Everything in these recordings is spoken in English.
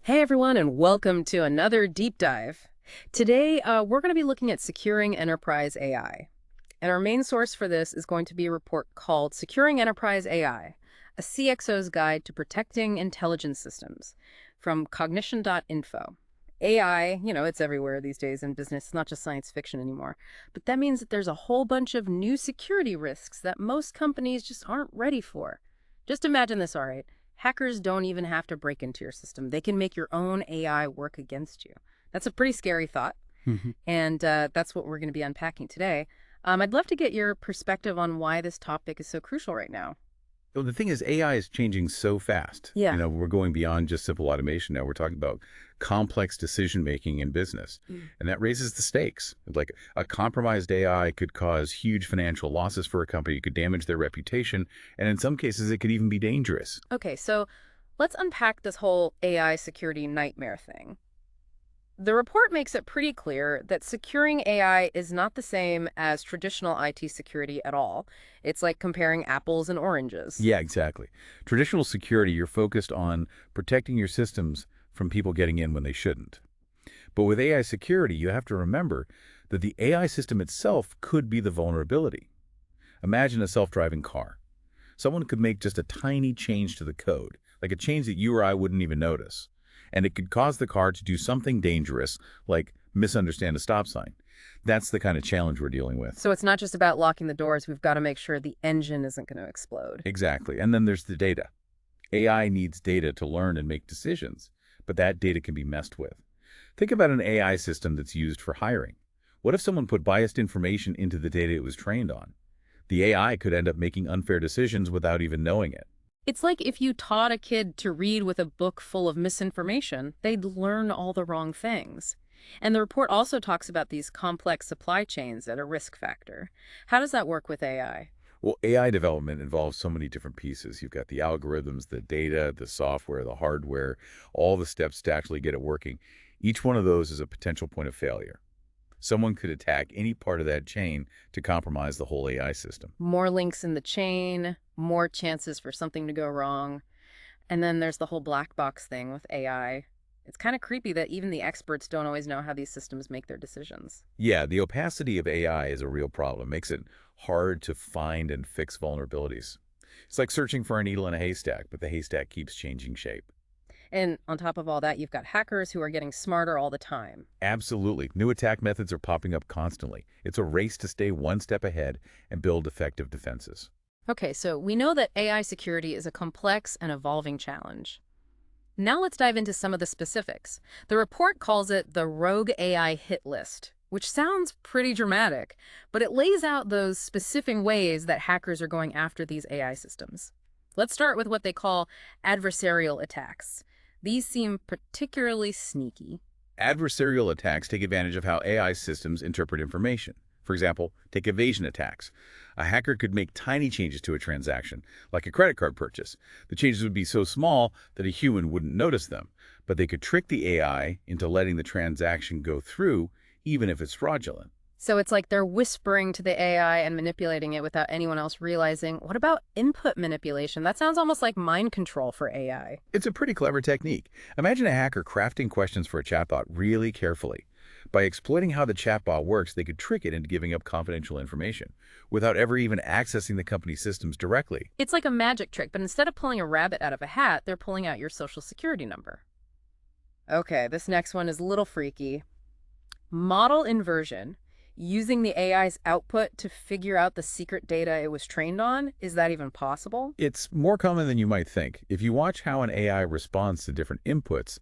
Hey everyone, and welcome to another deep dive. Today, we're going to be looking at securing enterprise AI. And our main source for this is going to be a report called Securing Enterprise AI, a CXO's Guide to Protecting Intelligence Systems from Cognition.Info. AI, it's everywhere these days in business. It's not just science fiction anymore. But that means that there's a whole bunch of new security risks that most companies just aren't ready for. Just imagine this, all right? Hackers don't even have to break into your system. They can make your own AI work against you. That's a pretty scary thought, Mhm. and that's what we're going to be unpacking today. I'd love to get your perspective on why this topic is so crucial right now. Well, the thing is, AI is changing so fast. Yeah. We're going beyond just simple automation now. We're talking about complex decision making in business. Mm. And that raises the stakes. Like a compromised AI could cause huge financial losses for a company, it could damage their reputation, and in some cases, it could even be dangerous. Okay, so let's unpack this whole AI security nightmare thing. The report makes it pretty clear that securing AI is not the same as traditional IT security at all. It's like comparing apples and oranges. Yeah, exactly. Traditional security, you're focused on protecting your systems from people getting in when they shouldn't. But with AI security, you have to remember that the AI system itself could be the vulnerability. Imagine a self-driving car. Someone could make just a tiny change to the code, like a change that you or I wouldn't even notice. And it could cause the car to do something dangerous, like misunderstand a stop sign. That's the kind of challenge we're dealing with. So it's not just about locking the doors. We've got to make sure the engine isn't going to explode. Exactly. And then there's the data. AI needs data to learn and make decisions, but that data can be messed with. Think about an AI system that's used for hiring. What if someone put biased information into the data it was trained on? The AI could end up making unfair decisions without even knowing it. It's like if you taught a kid to read with a book full of misinformation, they'd learn all the wrong things. And the report also talks about these complex supply chains at a risk factor. How does that work with AI? Well, AI development involves so many different pieces. You've got the algorithms, the data, the software, the hardware, all the steps to actually get it working. Each one of those is a potential point of failure. Someone could attack any part of that chain to compromise the whole AI system. More links in the chain, more chances for something to go wrong. And then there's the whole black box thing with AI. It's kind of creepy that even the experts don't always know how these systems make their decisions. Yeah, the opacity of AI is a real problem. Makes it hard to find and fix vulnerabilities. It's like searching for a needle in a haystack, but the haystack keeps changing shape. And on top of all that, you've got hackers who are getting smarter all the time. Absolutely. New attack methods are popping up constantly. It's a race to stay one step ahead and build effective defenses. Okay, so we know that AI security is a complex and evolving challenge. Now let's dive into some of the specifics. The report calls it the Rogue AI Hit List, which sounds pretty dramatic, but it lays out those specific ways that hackers are going after these AI systems. Let's start with what they call adversarial attacks. These seem particularly sneaky. Adversarial attacks take advantage of how AI systems interpret information. For example, take evasion attacks. A hacker could make tiny changes to a transaction, like a credit card purchase. The changes would be so small that a human wouldn't notice them, but they could trick the AI into letting the transaction go through, even if it's fraudulent. So it's like they're whispering to the AI and manipulating it without anyone else realizing. What about input manipulation? That sounds almost like mind control for AI. It's a pretty clever technique. Imagine a hacker crafting questions for a chatbot really carefully. By exploiting how the chatbot works, they could trick it into giving up confidential information without ever even accessing the company's systems directly. It's like a magic trick, but instead of pulling a rabbit out of a hat, they're pulling out your social security number. Okay, this next one is a little freaky. Model inversion. Using the AI's output to figure out the secret data it was trained on? Is that even possible? It's more common than you might think. If you watch how an AI responds to different inputs,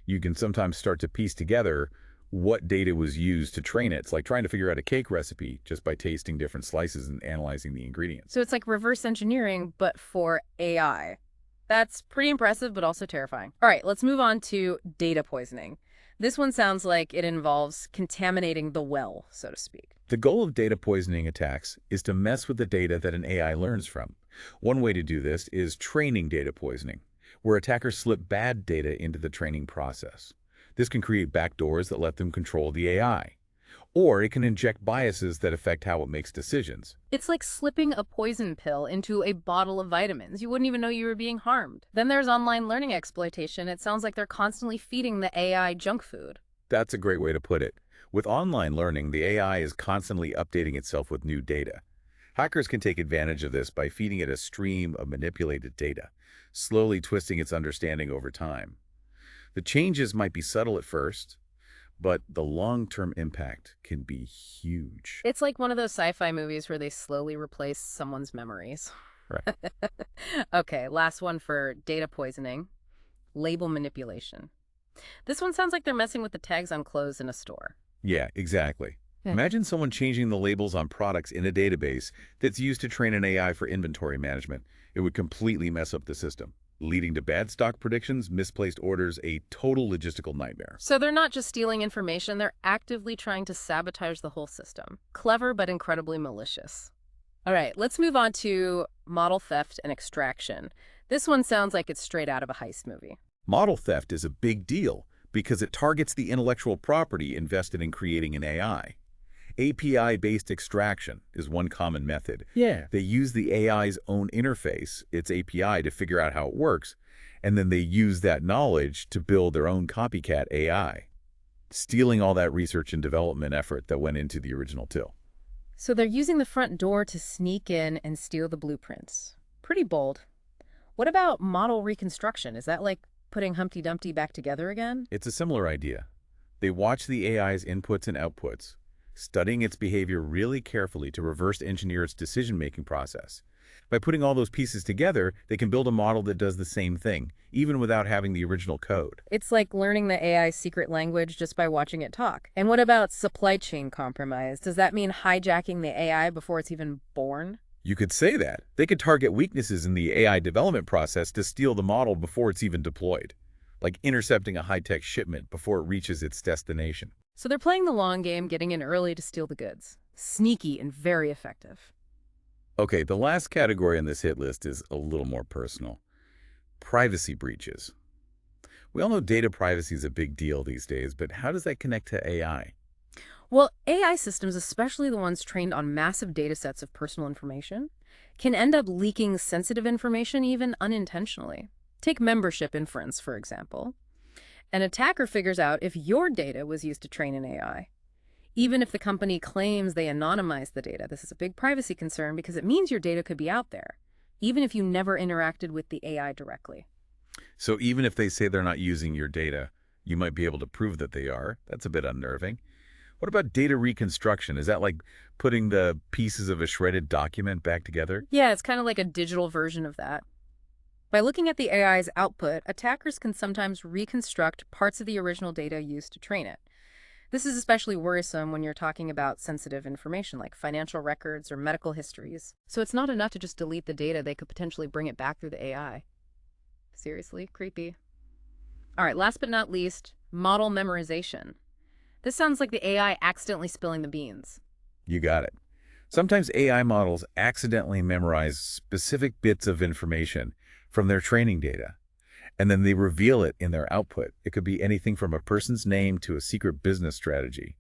you can sometimes start to piece together what data was used to train it. It's like trying to figure out a cake recipe just by tasting different slices and analyzing the ingredients. So it's like reverse engineering, but for AI. That's pretty impressive, but also terrifying. All right, let's move on to data poisoning. This one sounds like it involves contaminating the well, so to speak. The goal of data poisoning attacks is to mess with the data that an AI learns from. One way to do this is training data poisoning, where attackers slip bad data into the training process. This can create backdoors that let them control the AI. Or it can inject biases that affect how it makes decisions. It's like slipping a poison pill into a bottle of vitamins. You wouldn't even know you were being harmed. Then there's online learning exploitation. It sounds like they're constantly feeding the AI junk food. That's a great way to put it. With online learning, the AI is constantly updating itself with new data. Hackers can take advantage of this by feeding it a stream of manipulated data, slowly twisting its understanding over time. The changes might be subtle at first, but the long-term impact can be huge. It's like one of those sci-fi movies where they slowly replace someone's memories. Right. Okay, last one for data poisoning, label manipulation. This one sounds like they're messing with the tags on clothes in a store. Yeah, exactly. Yeah. Imagine someone changing the labels on products in a database that's used to train an AI for inventory management. It would completely mess up the system, leading to bad stock predictions, misplaced orders, a total logistical nightmare. So they're not just stealing information, they're actively trying to sabotage the whole system. Clever, but incredibly malicious. All right, let's move on to model theft and extraction. This one sounds like it's straight out of a heist movie. Model theft is a big deal because it targets the intellectual property invested in creating an AI. API-based extraction is one common method. Yeah. They use the AI's own interface, its API, to figure out how it works, and then they use that knowledge to build their own copycat AI, stealing all that research and development effort that went into the original TIL. So they're using the front door to sneak in and steal the blueprints. Pretty bold. What about model reconstruction? Is that like putting Humpty Dumpty back together again? It's a similar idea. They watch the AI's inputs and outputs, studying its behavior really carefully to reverse engineer its decision-making process. By putting all those pieces together, they can build a model that does the same thing, even without having the original code. It's like learning the AI's secret language just by watching it talk. And what about supply chain compromise? Does that mean hijacking the AI before it's even born? You could say that. They could target weaknesses in the AI development process to steal the model before it's even deployed, like intercepting a high-tech shipment before it reaches its destination. So they're playing the long game, getting in early to steal the goods. Sneaky and very effective. Okay, the last category on this hit list is a little more personal. Privacy breaches. We all know data privacy is a big deal these days, but how does that connect to AI? Well, AI systems, especially the ones trained on massive data sets of personal information, can end up leaking sensitive information even unintentionally. Take membership inference, for example. An attacker figures out if your data was used to train an AI. Even if the company claims they anonymized the data, this is a big privacy concern because it means your data could be out there, even if you never interacted with the AI directly. So even if they say they're not using your data, you might be able to prove that they are. That's a bit unnerving. What about data reconstruction? Is that like putting the pieces of a shredded document back together? Yeah, it's kind of like a digital version of that. By looking at the AI's output, attackers can sometimes reconstruct parts of the original data used to train it. This is especially worrisome when you're talking about sensitive information like financial records or medical histories. So it's not enough to just delete the data, they could potentially bring it back through the AI. Seriously, creepy. All right, last but not least, model memorization. This sounds like the AI accidentally spilling the beans. You got it. Sometimes AI models accidentally memorize specific bits of information from their training data, and then they reveal it in their output. It could be anything from a person's name to a secret business strategy,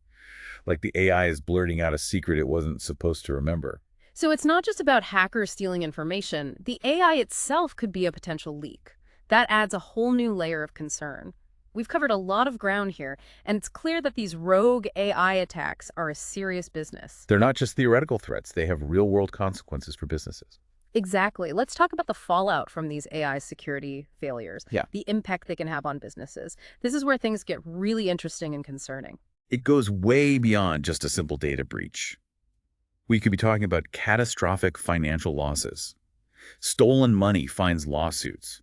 like the AI is blurting out a secret it wasn't supposed to remember. So it's not just about hackers stealing information. The AI itself could be a potential leak. That adds a whole new layer of concern. We've covered a lot of ground here, and it's clear that these rogue AI attacks are a serious business. They're not just theoretical threats. They have real-world consequences for businesses. Exactly. Let's talk about the fallout from these AI security failures, Yeah. the impact they can have on businesses. This is where things get really interesting and concerning. It goes way beyond just a simple data breach. We could be talking about catastrophic financial losses. Stolen money finds lawsuits.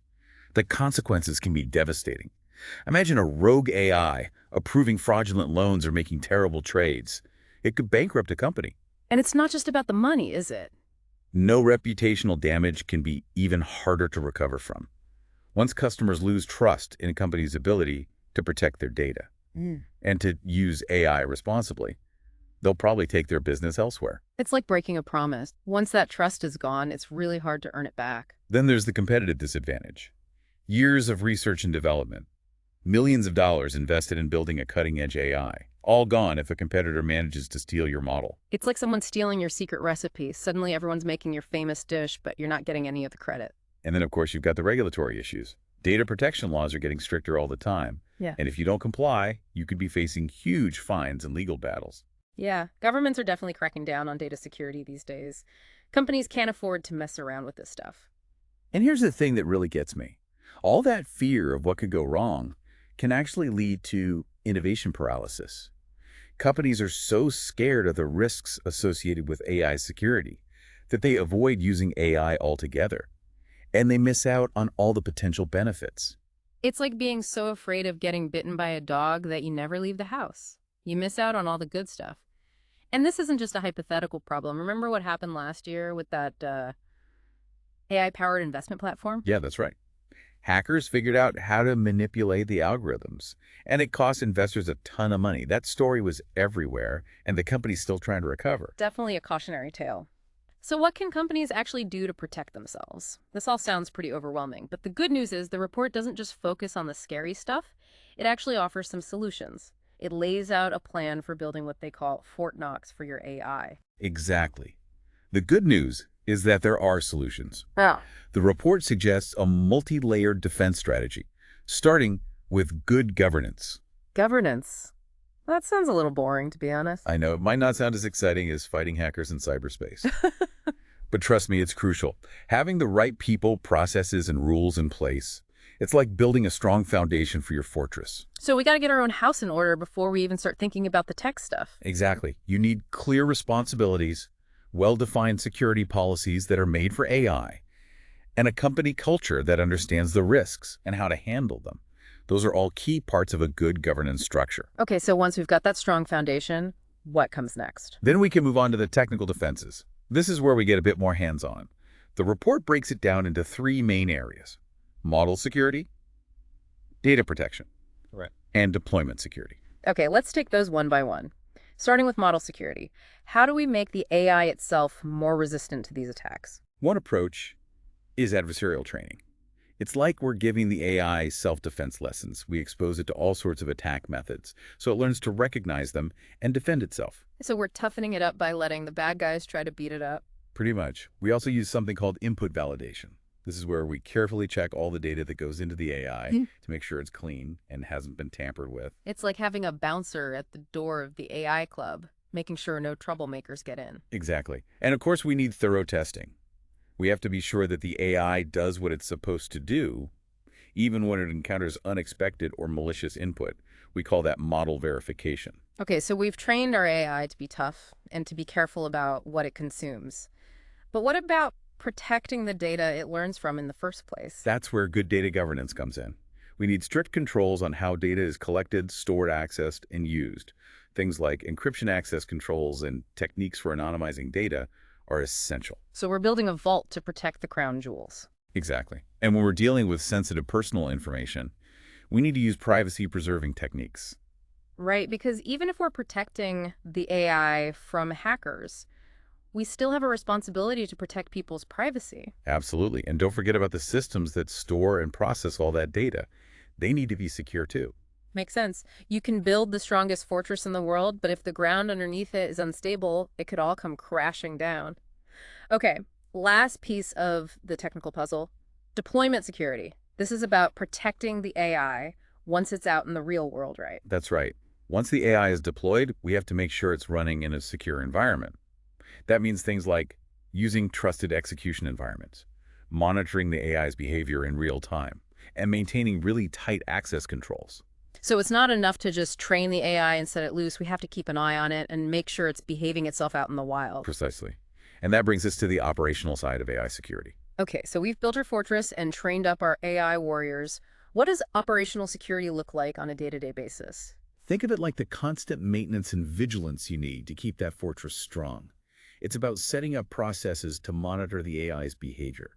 The consequences can be devastating. Imagine a rogue AI approving fraudulent loans or making terrible trades. It could bankrupt a company. And it's not just about the money, is it? No, reputational damage can be even harder to recover from. Once customers lose trust in a company's ability to protect their data and to use AI responsibly, they'll probably take their business elsewhere. It's like breaking a promise. Once that trust is gone, it's really hard to earn it back. Then there's the competitive disadvantage. Years of research and development, millions of dollars invested in building a cutting-edge AI, all gone if a competitor manages to steal your model. It's like someone stealing your secret recipe. Suddenly everyone's making your famous dish, but you're not getting any of the credit. And then, of course, you've got the regulatory issues. Data protection laws are getting stricter all the time. Yeah. And if you don't comply, you could be facing huge fines and legal battles. Yeah, governments are definitely cracking down on data security these days. Companies can't afford to mess around with this stuff. And here's the thing that really gets me. All that fear of what could go wrong can actually lead to innovation paralysis. Companies are so scared of the risks associated with AI security that they avoid using AI altogether, and they miss out on all the potential benefits. It's like being so afraid of getting bitten by a dog that you never leave the house. You miss out on all the good stuff. And this isn't just a hypothetical problem. Remember what happened last year with that AI-powered investment platform? Yeah, that's right. Hackers figured out how to manipulate the algorithms, and it cost investors a ton of money. That story was everywhere, and the company's still trying to recover. Definitely a cautionary tale. So what can companies actually do to protect themselves? This all sounds pretty overwhelming, but the good news is the report doesn't just focus on the scary stuff. It actually offers some solutions. It lays out a plan for building what they call Fort Knox for your AI. Exactly. The good news is that there are solutions. Yeah. The report suggests a multi-layered defense strategy, starting with good governance. Governance. That sounds a little boring, to be honest. I know it might not sound as exciting as fighting hackers in cyberspace, but trust me, it's crucial. Having the right people, processes, and rules in place, it's like building a strong foundation for your fortress. So we got to get our own house in order before we even start thinking about the tech stuff. Exactly. You need clear responsibilities, well-defined security policies that are made for AI, and a company culture that understands the risks and how to handle them. Those are all key parts of a good governance structure. Okay, so once we've got that strong foundation, what comes next? Then we can move on to the technical defenses. This is where we get a bit more hands-on. The report breaks it down into three main areas: model security, data protection, Right. and deployment security. Okay, let's take those one by one. Starting with model security. How do we make the AI itself more resistant to these attacks? One approach is adversarial training. It's like we're giving the AI self-defense lessons. We expose it to all sorts of attack methods, so it learns to recognize them and defend itself. So we're toughening it up by letting the bad guys try to beat it up. Pretty much. We also use something called input validation. This is where we carefully check all the data that goes into the AI to make sure it's clean and hasn't been tampered with. It's like having a bouncer at the door of the AI club, making sure no troublemakers get in. Exactly. And of course, we need thorough testing. We have to be sure that the AI does what it's supposed to do, even when it encounters unexpected or malicious input. We call that model verification. Okay, so we've trained our AI to be tough and to be careful about what it consumes. But what about protecting the data it learns from in the first place? That's where good data governance comes in. We need strict controls on how data is collected, stored, accessed, and used. Things like encryption access controls and techniques for anonymizing data are essential. So we're building a vault to protect the crown jewels. Exactly. And when we're dealing with sensitive personal information, we need to use privacy-preserving techniques. Right, because even if we're protecting the AI from hackers, we still have a responsibility to protect people's privacy. Absolutely. And don't forget about the systems that store and process all that data. They need to be secure too. Makes sense. You can build the strongest fortress in the world, but if the ground underneath it is unstable, it could all come crashing down. Okay, last piece of the technical puzzle, deployment security. This is about protecting the AI once it's out in the real world, right? That's right. Once the AI is deployed, we have to make sure it's running in a secure environment. That means things like using trusted execution environments, monitoring the AI's behavior in real time, and maintaining really tight access controls. So it's not enough to just train the AI and set it loose. We have to keep an eye on it and make sure it's behaving itself out in the wild. Precisely. And that brings us to the operational side of AI security. Okay, so we've built our fortress and trained up our AI warriors. What does operational security look like on a day-to-day basis? Think of it like the constant maintenance and vigilance you need to keep that fortress strong. It's about setting up processes to monitor the AI's behavior,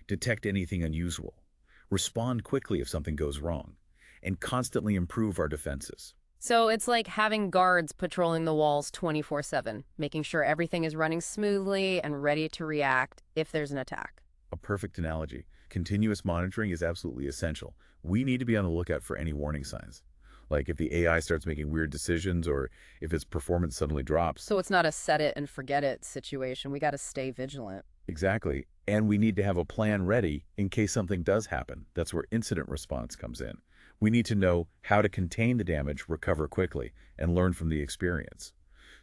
detect anything unusual, respond quickly if something goes wrong, and constantly improve our defenses. So it's like having guards patrolling the walls 24/7, making sure everything is running smoothly and ready to react if there's an attack. A perfect analogy. Continuous monitoring is absolutely essential. We need to be on the lookout for any warning signs. Like if the AI starts making weird decisions or if its performance suddenly drops. So it's not a set it and forget it situation. We got to stay vigilant. Exactly. And we need to have a plan ready in case something does happen. That's where incident response comes in. We need to know how to contain the damage, recover quickly, and learn from the experience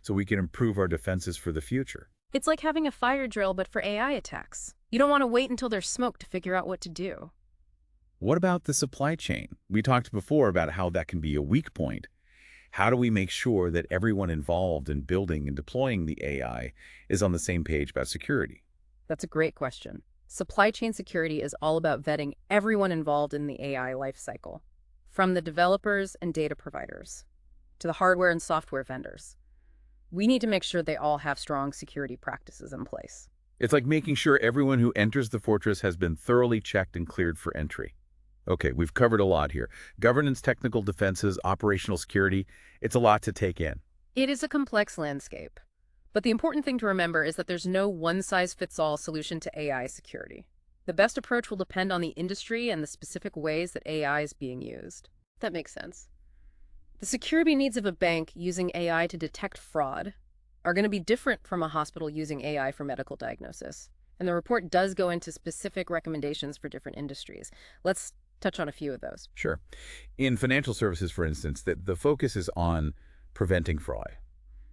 so we can improve our defenses for the future. It's like having a fire drill, but for AI attacks. You don't want to wait until there's smoke to figure out what to do. What about the supply chain? We talked before about how that can be a weak point. How do we make sure that everyone involved in building and deploying the AI is on the same page about security? That's a great question. Supply chain security is all about vetting everyone involved in the AI lifecycle, from the developers and data providers to the hardware and software vendors. We need to make sure they all have strong security practices in place. It's like making sure everyone who enters the fortress has been thoroughly checked and cleared for entry. Okay, we've covered a lot here. Governance, technical defenses, operational security. It's a lot to take in. It is a complex landscape, but the important thing to remember is that there's no one-size-fits-all solution to AI security. The best approach will depend on the industry and the specific ways that AI is being used. That makes sense. The security needs of a bank using AI to detect fraud are going to be different from a hospital using AI for medical diagnosis. And the report does go into specific recommendations for different industries. Let's touch on a few of those. Sure. In financial services, for instance, the focus is on preventing fraud,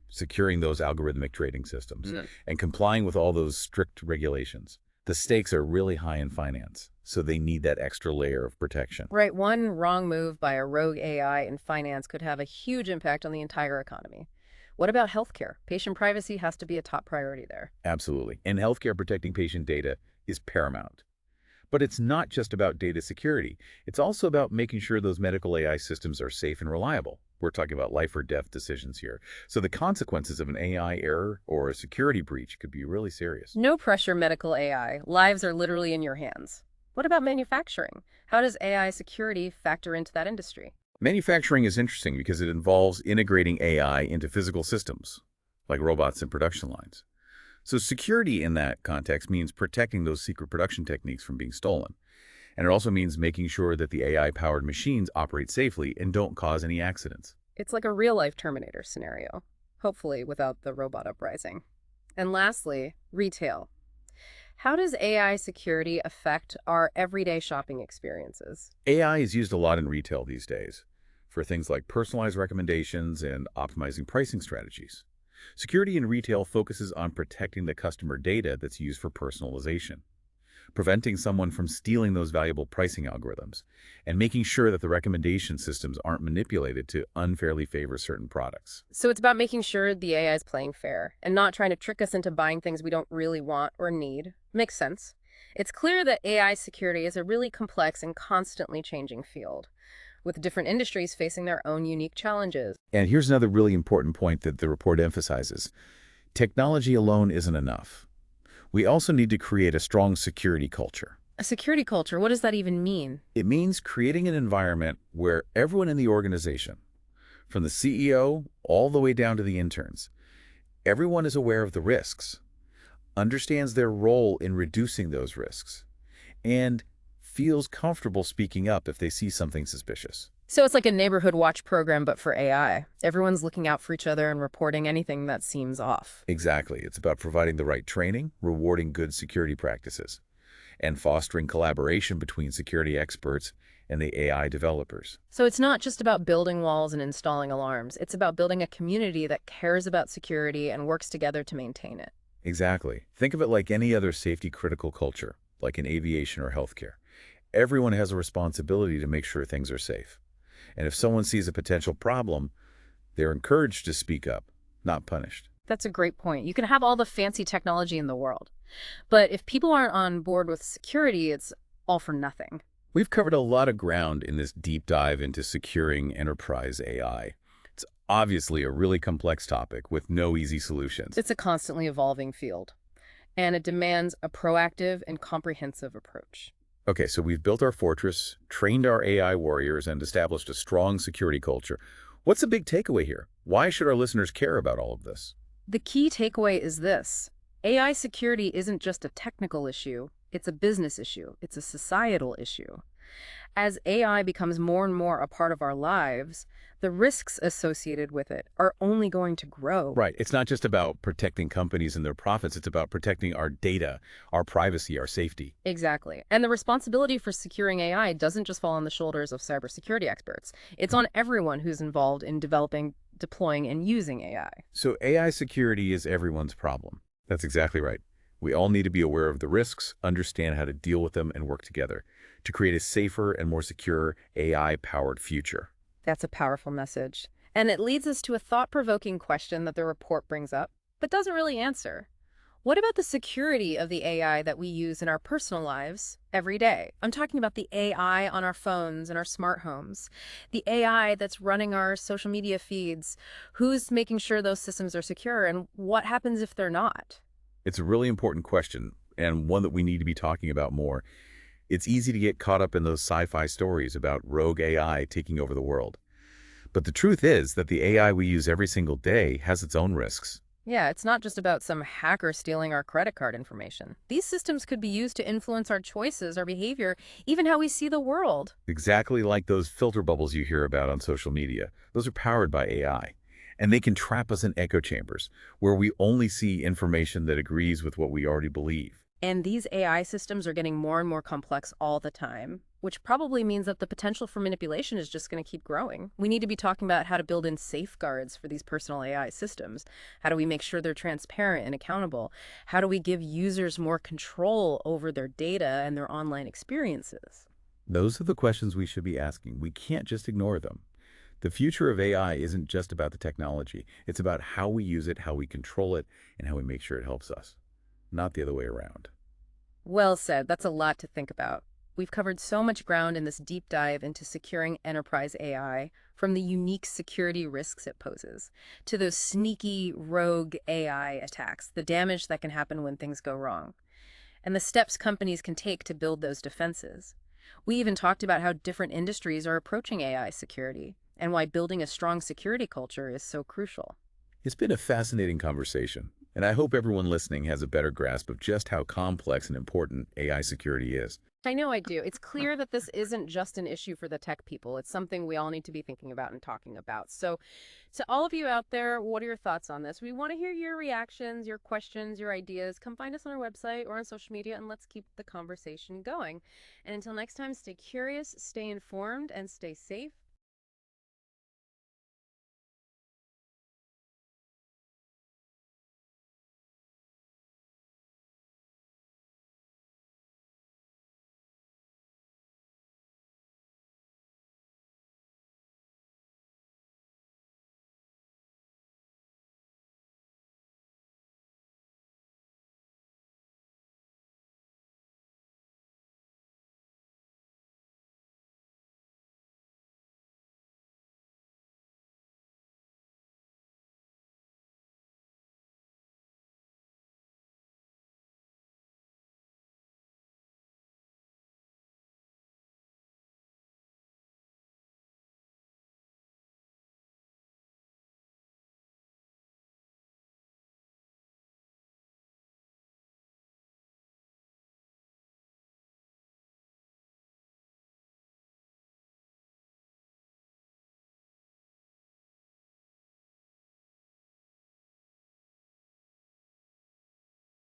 securing those algorithmic trading systems, and complying with all those strict regulations. The stakes are really high in finance, so they need that extra layer of protection. Right, one wrong move by a rogue AI in finance could have a huge impact on the entire economy. What about healthcare? Patient privacy has to be a top priority there. Absolutely. In healthcare, protecting patient data is paramount. But it's not just about data security. It's also about making sure those medical AI systems are safe and reliable. We're talking about life or death decisions here. So the consequences of an AI error or a security breach could be really serious. No pressure, medical AI. Lives are literally in your hands. What about manufacturing? How does AI security factor into that industry? Manufacturing is interesting because it involves integrating AI into physical systems, like robots and production lines. So security in that context means protecting those secret production techniques from being stolen. And it also means making sure that the AI-powered machines operate safely and don't cause any accidents. It's like a real-life Terminator scenario, hopefully without the robot uprising. And lastly, retail. How does AI security affect our everyday shopping experiences? AI is used a lot in retail these days for things like personalized recommendations and optimizing pricing strategies. Security in retail focuses on protecting the customer data that's used for personalization, preventing someone from stealing those valuable pricing algorithms, and making sure that the recommendation systems aren't manipulated to unfairly favor certain products. So it's about making sure the AI is playing fair and not trying to trick us into buying things we don't really want or need. Makes sense. It's clear that AI security is a really complex and constantly changing field, with different industries facing their own unique challenges. And here's another really important point that the report emphasizes. Technology alone isn't enough. We also need to create a strong security culture. A security culture, what does that even mean? It means creating an environment where everyone in the organization, from the CEO all the way down to the interns, everyone is aware of the risks, understands their role in reducing those risks, and feels comfortable speaking up if they see something suspicious. So it's like a neighborhood watch program, but for AI. Everyone's looking out for each other and reporting anything that seems off. Exactly. It's about providing the right training, rewarding good security practices, and fostering collaboration between security experts and the AI developers. So it's not just about building walls and installing alarms. It's about building a community that cares about security and works together to maintain it. Exactly. Think of it like any other safety-critical culture, like in aviation or healthcare. Everyone has a responsibility to make sure things are safe. And if someone sees a potential problem, they're encouraged to speak up, not punished. That's a great point. You can have all the fancy technology in the world, but if people aren't on board with security, it's all for nothing. We've covered a lot of ground in this deep dive into securing enterprise AI. It's obviously a really complex topic with no easy solutions. It's a constantly evolving field, and it demands a proactive and comprehensive approach. Okay, so we've built our fortress, trained our AI warriors, and established a strong security culture. What's the big takeaway here? Why should our listeners care about all of this? The key takeaway is this. AI security isn't just a technical issue. It's a business issue. It's a societal issue. As AI becomes more and more a part of our lives, the risks associated with it are only going to grow. Right. It's not just about protecting companies and their profits. It's about protecting our data, our privacy, our safety. Exactly. And the responsibility for securing AI doesn't just fall on the shoulders of cybersecurity experts. It's on everyone who's involved in developing, deploying, and using AI. So AI security is everyone's problem. That's exactly right. We all need to be aware of the risks, understand how to deal with them, and work together to create a safer and more secure AI-powered future. That's a powerful message. And it leads us to a thought-provoking question that the report brings up, but doesn't really answer. What about the security of the AI that we use in our personal lives every day? I'm talking about the AI on our phones and our smart homes, the AI that's running our social media feeds. Who's making sure those systems are secure, and what happens if they're not? It's a really important question and one that we need to be talking about more. It's easy to get caught up in those sci-fi stories about rogue AI taking over the world. But the truth is that the AI we use every single day has its own risks. Yeah, it's not just about some hacker stealing our credit card information. These systems could be used to influence our choices, our behavior, even how we see the world. Exactly like those filter bubbles you hear about on social media. Those are powered by AI. And they can trap us in echo chambers, where we only see information that agrees with what we already believe. And these AI systems are getting more and more complex all the time, which probably means that the potential for manipulation is just going to keep growing. We need to be talking about how to build in safeguards for these personal AI systems. How do we make sure they're transparent and accountable? How do we give users more control over their data and their online experiences? Those are the questions we should be asking. We can't just ignore them. The future of AI isn't just about the technology. It's about how we use it, how we control it, and how we make sure it helps us, not the other way around. Well said. That's a lot to think about. We've covered so much ground in this deep dive into securing enterprise AI, from the unique security risks it poses to those sneaky rogue AI attacks, the damage that can happen when things go wrong, and the steps companies can take to build those defenses. We even talked about how different industries are approaching AI security and why building a strong security culture is so crucial. It's been a fascinating conversation, and I hope everyone listening has a better grasp of just how complex and important AI security is. I know I do. It's clear that this isn't just an issue for the tech people. It's something we all need to be thinking about and talking about. So, to all of you out there, what are your thoughts on this? We want to hear your reactions, your questions, your ideas. Come find us on our website or on social media and let's keep the conversation going. And until next time, stay curious, stay informed, and stay safe.